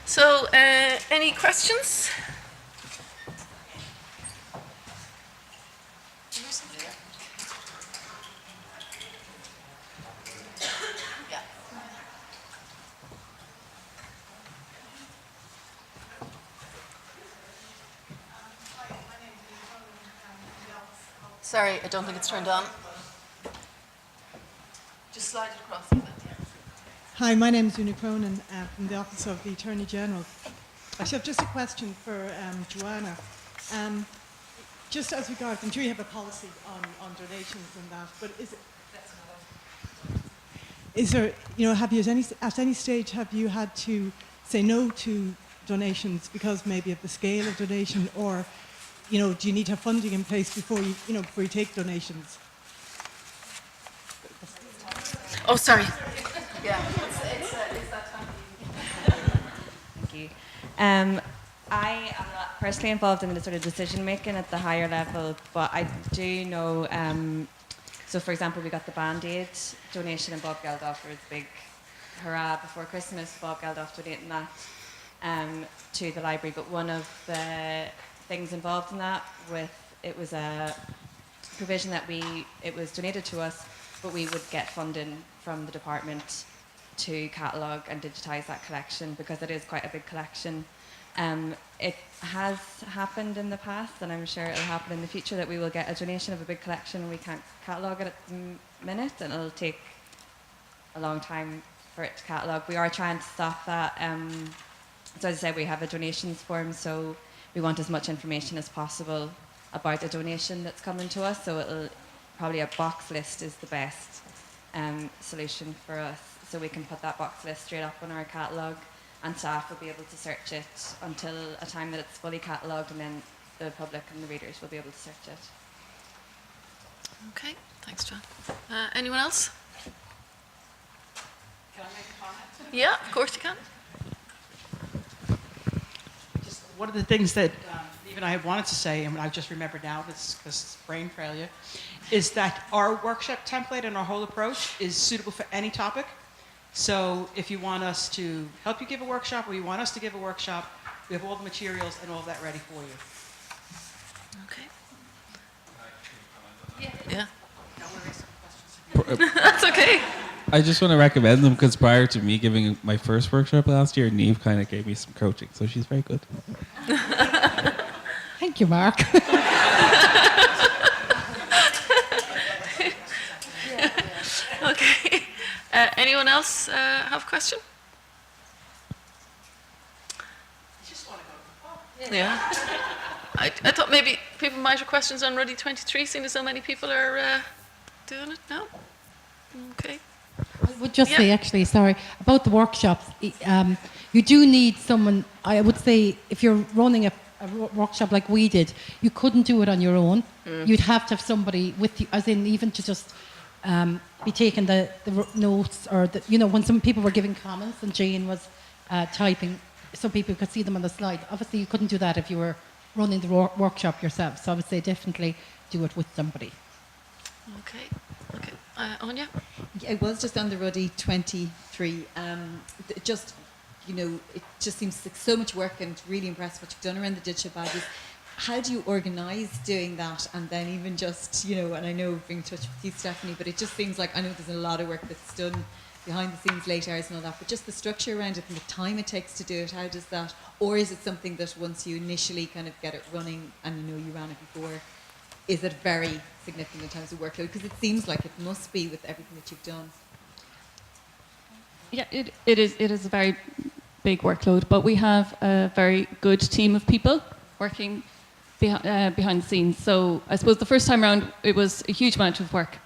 So, any questions? Sorry, I don't think it's turned on. Just slide it across. Hi, my name is Ronan from the Office of the Attorney General. I have just a question for Joanne. Just as regards, I'm sure you have a policy on donations and that, but is there, have you at any stage have you had to say no to donations because maybe of the scale of donation, or do you need to have funding in place before you take donations? Oh, sorry. Yeah, it's that time. Thank you. I am not personally involved in the sort of decision making at the higher level, but I do know. So, for example, we got the Band-Aid donation, and Bob Geldof was big hurrah before Christmas. Bob Geldof donating that to the library. But one of the things involved in that, it was a provision that it was donated to us, but we would get funding from the department to catalogue and digitise that collection, because it is quite a big collection. It has happened in the past, and I'm sure it'll happen in the future, that we will get a donation of a big collection and we can't catalogue it at the minute, and it'll take a long time for it to catalogue. We are trying to stop that. So as I said, we have a donations form, so we want as much information as possible about a donation that's coming to us, so probably a box list is the best solution for us. So we can put that box list straight up on our catalogue, and staff will be able to search it until a time that it's fully catalogued, and then the public and the readers will be able to search it. Okay, thanks, John. Anyone else? Can I make a comment? Yeah, of course you can. Just one of the things that even I had wanted to say, and I've just remembered now, because it's brain failure, is that our workshop template and our whole approach is suitable for any topic. So if you want us to help you give a workshop, or you want us to give a workshop, we have all the materials and all that ready for you. Okay. Yeah. That's okay. I just want to recommend them, because prior to me giving my first workshop last year, Niamh kind of gave me some coaching, so she's very good. Thank you, Mark. Okay. Anyone else have a question? Yeah. I thought maybe people might have questions on Rudaí 23, seeing as so many people are doing it now. Okay. I would just say, actually, sorry, about the workshops. You do need someone. I would say, if you're running a workshop like we did, you couldn't do it on your own. You'd have to have somebody with you, as in even to just be taking the notes, or when some people were giving comments and Jane was typing, so people could see them on the slide. Obviously, you couldn't do that if you were running the workshop yourself. So I would say definitely do it with somebody. Okay. Anya? It was just on the Rudaí 23. It just seems like so much work, and really impressed what you've done around the digital badges. How do you organise doing that? And then even just, and I know being in touch with you, Stephanie, but it just seems like, I know there's a lot of work that's done behind the scenes, late hours and all that, but just the structure around it and the time it takes to do it, how does that, or is it something that once you initially kind of get it running, and you ran it before, is it very significant in terms of workload? Because it seems like it must be with everything that you've done. Yeah, it is a very big workload, but we have a very good team of people working behind the scenes. So I suppose the first time around it was a huge amount of work.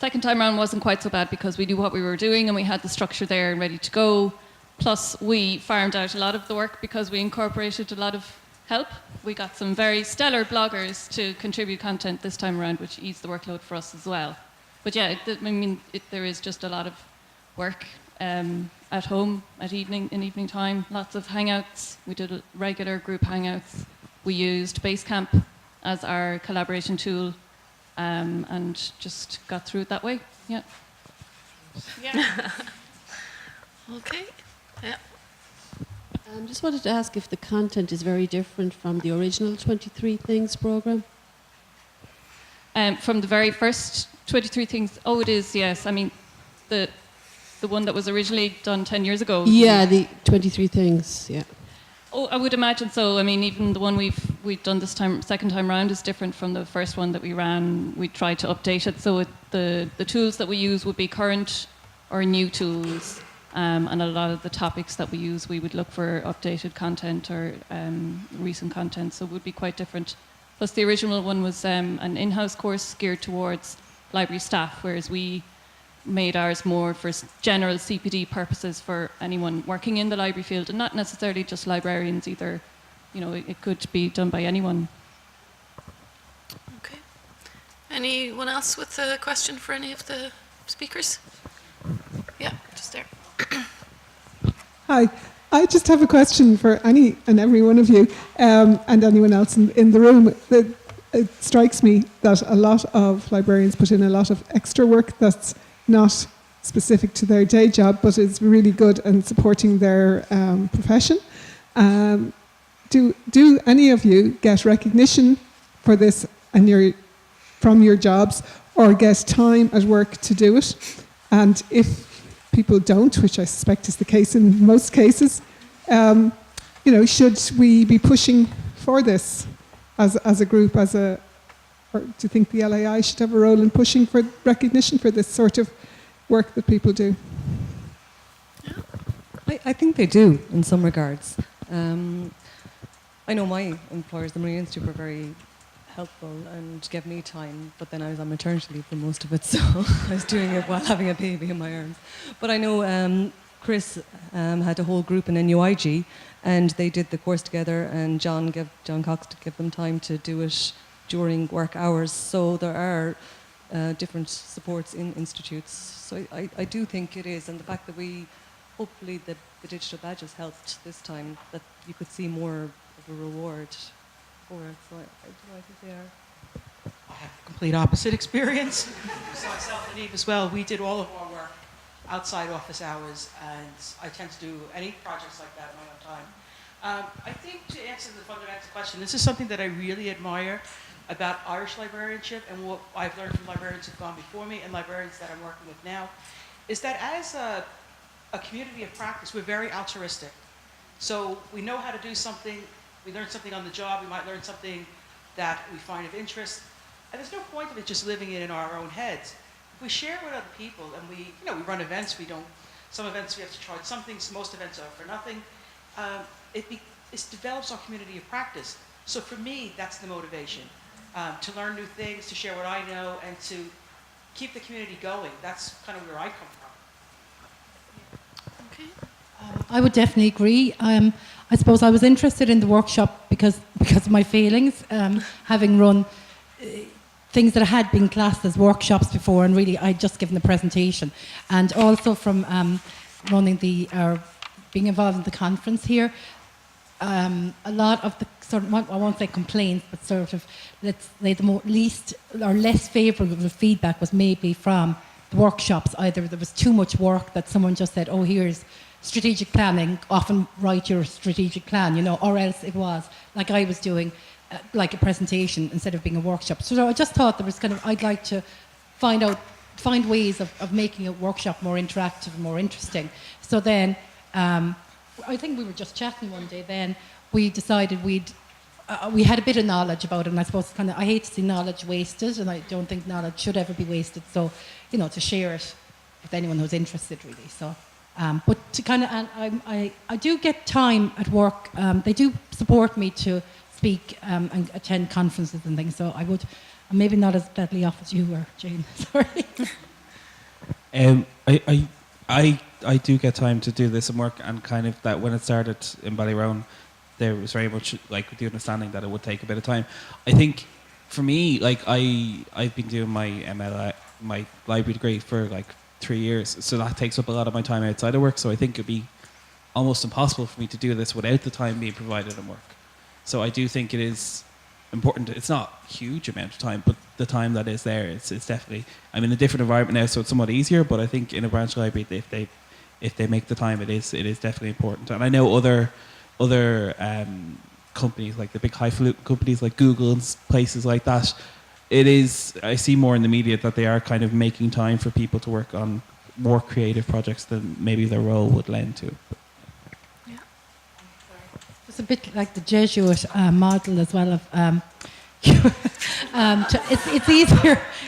Second time around wasn't quite so bad, because we knew what we were doing and we had the structure there and ready to go. Plus we farmed out a lot of the work because we incorporated a lot of help. We got some very stellar bloggers to contribute content this time around, which eased the workload for us as well. But yeah, there is just a lot of work at home, in evening time, lots of hangouts. We did regular group hangouts. We used Basecamp as our collaboration tool, and just got through it that way. Yeah. Okay. Yeah. Just wanted to ask if the content is very different from the original 23 Things programme. From the very first 23 Things, oh, it is, yes. I mean, the one that was originally done 10 years ago. Yeah, the 23 Things, yeah. Oh, I would imagine so. I mean, even the one we've done this time, second time round, is different from the first one that we ran. We tried to update it, so the tools that we use would be current or new tools, and a lot of the topics that we use, we would look for updated content or recent content, so it would be quite different. Plus, the original one was an in-house course geared towards library staff, whereas we made ours more for general CPD purposes for anyone working in the library field, and not necessarily just librarians either. You know, it could be done by anyone. Okay. Anyone else with a question for any of the speakers? Yeah, just there. Hi. I just have a question for any and every one of you, and anyone else in the room. It strikes me that a lot of librarians put in a lot of extra work that's not specific to their day job, but is really good in supporting their profession. Do any of you get recognition for this and from your jobs, or get time at work to do it? And if people don't, which I suspect is the case in most cases, should we be pushing for this as a group, or do you think the LAI should have a role in pushing for recognition for this sort of work that people do? I think they do in some regards. I know my employers, the Marine Institute, were very helpful and gave me time, but then I was on maternity leave for most of it, so I was doing it while having a baby in my arms. But I know Chris had a whole group in NUIG, and they did the course together, and John Cox to give them time to do it during work hours. So there are different supports in institutes. So I do think it is, and the fact that hopefully the digital badges helped this time, that you could see more of a reward for it. So I think they are. I have a complete opposite experience. So myself and Niamh as well, we did all of our work outside office hours, and I tend to do any projects like that in my own time. I think to answer the fundamental question, this is something that I really admire about Irish librarianship, and what I've learned from librarians who've gone before me and librarians that I'm working with now, is that as a community of practice, we're very altruistic. So we know how to do something, we learn something on the job, we might learn something that we find of interest, and there's no point of it just living it in our own heads. If we share it with other people, and we run events, some events we have to charge something, most events are for nothing, it develops our community of practice. So for me, that's the motivation, to learn new things, to share what I know, and to keep the community going. That's kind of where I come from. Okay. I would definitely agree. I suppose I was interested in the workshop because of my feelings, having run things that had been classed as workshops before, and really I'd just given the presentation, and also from running being involved in the conference here. A lot of the sort of, I won't say complaints, but sort of, let's say the least or less favourable feedback was maybe from the workshops. Either there was too much work that someone just said, oh, here's strategic planning, often write your strategic plan, or else it was, like I was doing, like a presentation instead of being a workshop. So I just thought there was I'd like to find ways of making a workshop more interactive and more interesting. So then, I think we were just chatting one day, then we decided we had a bit of knowledge about it, and I suppose I hate to see knowledge wasted, and I don't think knowledge should ever be wasted, so, to share it with anyone who's interested, really. So, but to I do get time at work. They do support me to speak and attend conferences and things, so I would, maybe not as deadly off as you were, Jane, sorry. I do get time to do this and work, and kind of that when it started in Ballyroan, there was very much like the understanding that it would take a bit of time. I think for me, I've been doing my my library degree for 3 years, so that takes up a lot of my time outside of work. So I think it'd be almost impossible for me to do this without the time being provided in work. So I do think it is important. It's not a huge amount of time, but the time that is there, it's definitely. I'm in a different environment now, so it's somewhat easier. But I think in a branch library, if they make the time, it is definitely important. And I know other other companies, like the big highfalutin companies like Google and places like that, I see more in the media that they are kind of making time for people to work on more creative projects than maybe their role would lend to. It's a bit like the Jesuit model as well of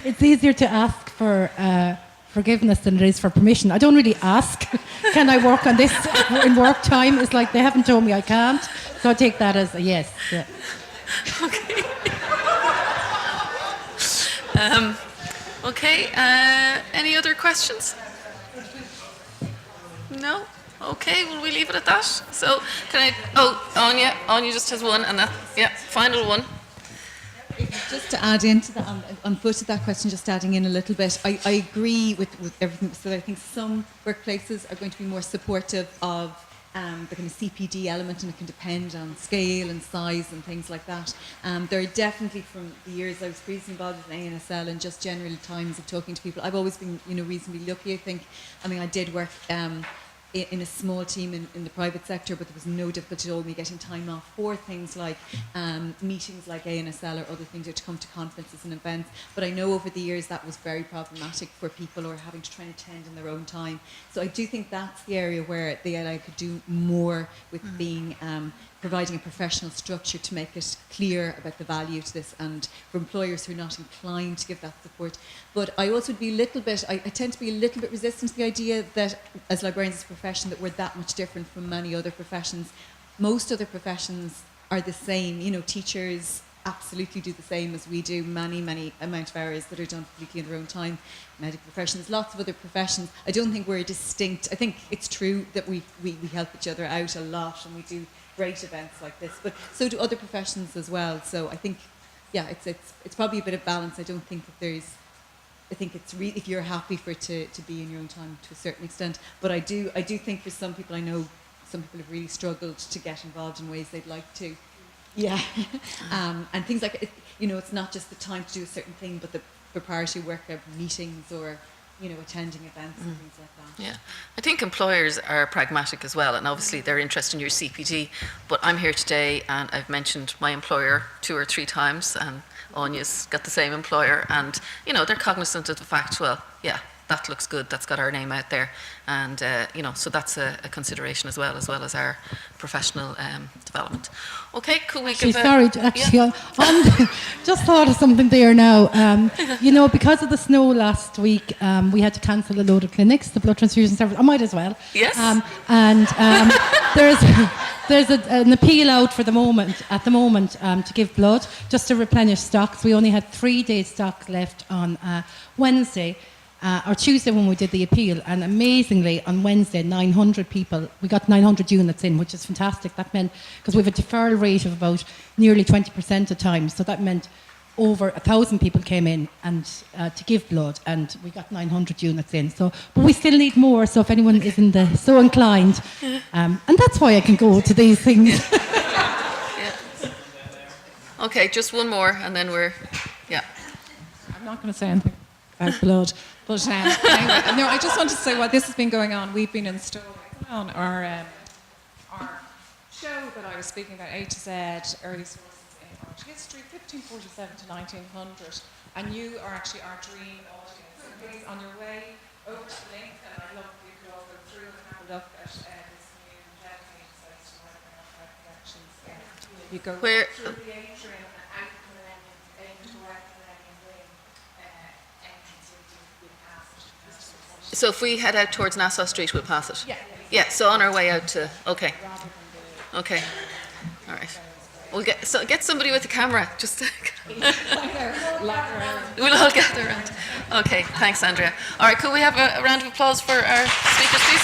it's easier to ask for forgiveness than it is for permission. I don't really ask, can I work on this in work time? It's like they haven't told me I can't, so I take that as a yes. Yeah. Okay. Okay, any other questions? No? Okay, will we leave it at that? So, Anya just has one, and final one. Just to add into that, on foot of that question, just adding in a little bit, I agree with everything. So I think some workplaces are going to be more supportive of the kind of CPD element, and it can depend on scale and size and things like that. There are definitely, from the years I was previously involved with ASL and just generally times of talking to people, I've always been reasonably lucky, I think. I mean, I did work in a small team in the private sector, but there was no difficulty at all me getting time off for things like meetings like ANSL or other things, or to come to conferences and events. But I know over the years that was very problematic for people, or having to try and attend in their own time. So I do think that's the area where the ALI could do more with being providing a professional structure to make it clear about the value to this, and for employers who are not inclined to give that support. But I also would be a little bit, I tend to be a little bit resistant to the idea that as librarians as a profession that we're that much different from many other professions. Most other professions are the same. Teachers absolutely do the same as we do, many amount of hours that are done completely in their own time. Medical professions, lots of other professions. I don't think we're distinct. I think it's true that we help each other out a lot, and we do great events like this, but so do other professions as well. So I think, it's probably a bit of balance. I don't think that there's, I think it's if you're happy for it to be in your own time to a certain extent. But I do think for some people, I know some people have really struggled to get involved in ways they'd like to. Yeah, and things like it's not just the time to do a certain thing, but the preparatory work of meetings or attending events and things like that. Yeah, I think employers are pragmatic as well, and obviously they're interested in your CPD, but I'm here today and I've mentioned my employer 2 or 3 times, and Anya's got the same employer, and they're cognizant of the fact, well, yeah, that looks good, that's got our name out there, and so that's a consideration as well as our professional development. Okay, could we give just thought of something there now. Because of the snow last week, we had to cancel a load of clinics, the blood transfusion service. I might as well. Yes. There's an appeal out at the moment to give blood, just to replenish stocks. We only had 3 days stock left on Wednesday. Or Tuesday when we did the appeal, and amazingly on Wednesday 900 people, we got 900 units in, which is fantastic. That meant, because we have a deferral rate of about nearly 20% of time, so that meant over 1,000 people came in and to give blood, and we got 900 units in. So, but we still need more, so if anyone isn't so inclined, and that's why I can go to these things. Okay, just one more and then we're I'm not going to say anything about blood. But anyway, no, I just want to say while this has been going on, we've been installing on our show that I was speaking about, A to Z, early sources in art history, 1547 to 1900, and you are actually our dream audience. So please, on your way over to the link, and I'd love if you could all go through and have a look at this new dedicated site to library and archive collections. You go through the atrium and out the Millennium, into the Millennium Wing. So if we head out towards Nassau Street, we'll pass it? Yeah. So on our way out to... Okay. All right. We'll get somebody with a camera. Just we'll all gather around. Okay, thanks, Andrea. All right, could we have a round of applause for our speakers, please?